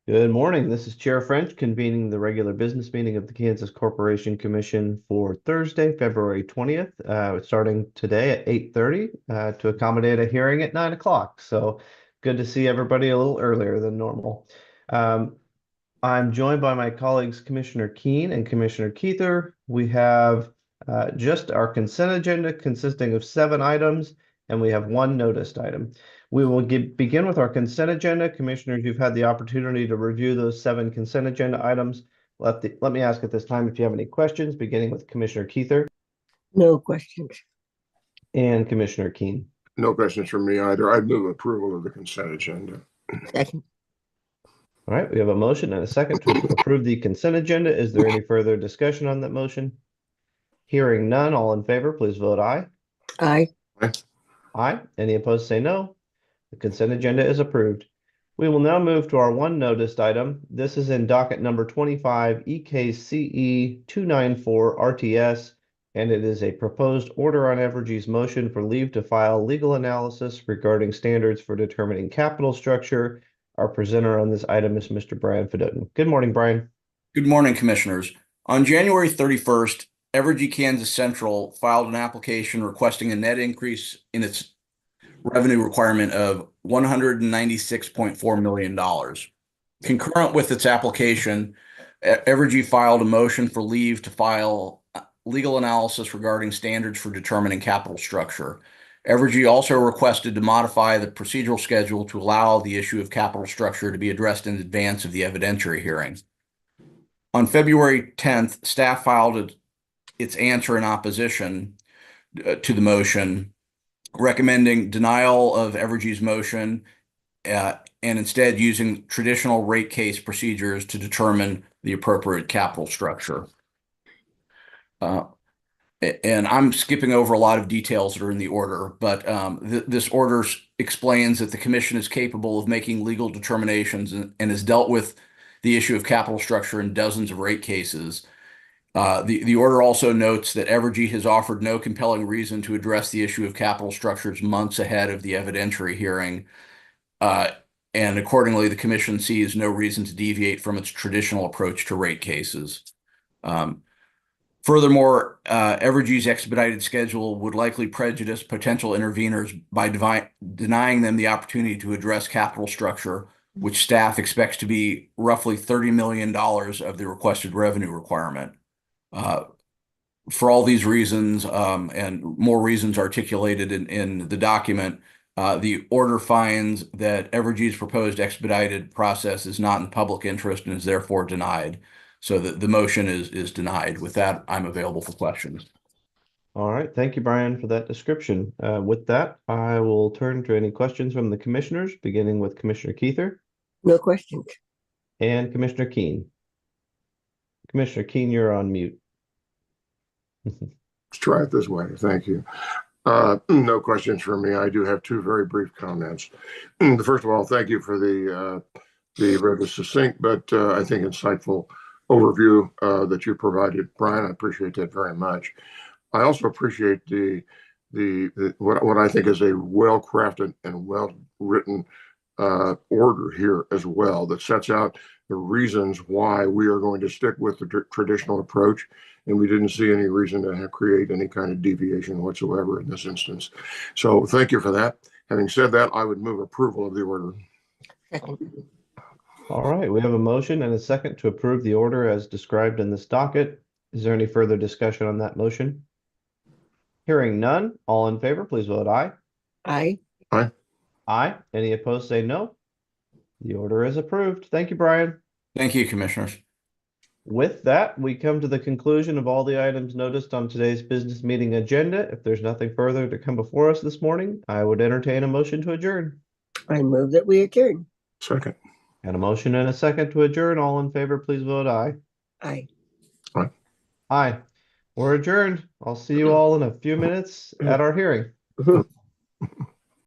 Good morning. This is Chair French convening the regular business meeting of the Kansas Corporation Commission for Thursday, February 20th, starting today at 8:30 to accommodate a hearing at 9 o'clock. So good to see everybody a little earlier than normal. I'm joined by my colleagues, Commissioner Keene and Commissioner Keither. We have just our consent agenda consisting of 7 items, and we have 1 noticed item. We will begin with our consent agenda. Commissioners, you've had the opportunity to review those 7 consent agenda items. Let me ask at this time if you have any questions, beginning with Commissioner Keither No questions. and Commissioner Keene. No questions from me either. I'd move approval of the consent agenda. Second. All right, we have a motion and a second to approve the consent agenda. Is there any further discussion on that motion? Hearing none, all in favor, please vote aye. Aye. Aye. Any opposed, say no. The consent agenda is approved. We will now move to our 1 noticed item. This is in docket number 25 EKCE 294 RTS, and it is a proposed order on Evergy's motion for leave to file legal analysis regarding standards for determining capital structure. Our presenter on this item is Mr. Brian Fedotin. Good morning, Brian. Good morning, Commissioners. On January 31st, Evergy Kansas Central filed an application requesting a net increase in its revenue requirement of $196.4 million. Concurrent with its application, Evergy filed a motion for leave to file legal analysis regarding standards for determining capital structure. Evergy also requested to modify the procedural schedule to allow the issue of capital structure to be addressed in advance of the evidentiary hearing. On February 10th, staff filed its answer in opposition to the motion, recommending denial of Evergy's motion and instead using traditional rate case procedures to determine the appropriate capital structure. And I'm skipping over a lot of details that are in the order, but this order explains that the commission is capable of making legal determinations and has dealt with the issue of capital structure in dozens of rate cases. The order also notes that Evergy has offered no compelling reason to address the issue of capital structures months ahead of the evidentiary hearing. And accordingly, the commission sees no reason to deviate from its traditional approach to rate cases. Furthermore, Evergy's expedited schedule would likely prejudice potential interveners by denying them the opportunity to address capital structure, which staff expects to be roughly $30 million of the requested revenue requirement. For all these reasons and more reasons articulated in the document, the order finds that Evergy's proposed expedited process is not in public interest and is therefore denied. So the motion is denied. With that, I'm available for questions. All right. Thank you, Brian, for that description. With that, I will turn to any questions from the commissioners, beginning with Commissioner Keither No questions. and Commissioner Keene. Commissioner Keene, you're on mute. Let's try it this way. Thank you. No questions from me. I do have 2 very brief comments. First of all, thank you for the rather succinct but I think insightful overview that you provided, Brian. I appreciate that very much. I also appreciate what I think is a well-crafted and well-written order here as well that sets out the reasons why we are going to stick with the traditional approach, and we didn't see any reason to create any kind of deviation whatsoever in this instance. So thank you for that. Having said that, I would move approval of the order. Second. All right. We have a motion and a second to approve the order as described in this docket. Is there any further discussion on that motion? Hearing none, all in favor, please vote aye. Aye. Aye. Any opposed, say no. The order is approved. Thank you, Brian. Thank you, Commissioners. With that, we come to the conclusion of all the items noticed on today's business meeting agenda. If there's nothing further to come before us this morning, I would entertain a motion to adjourn. I move that we adjourn. Second. And a motion and a second to adjourn. All in favor, please vote aye. Aye. Aye. We're adjourned. I'll see you all in a few minutes at our hearing.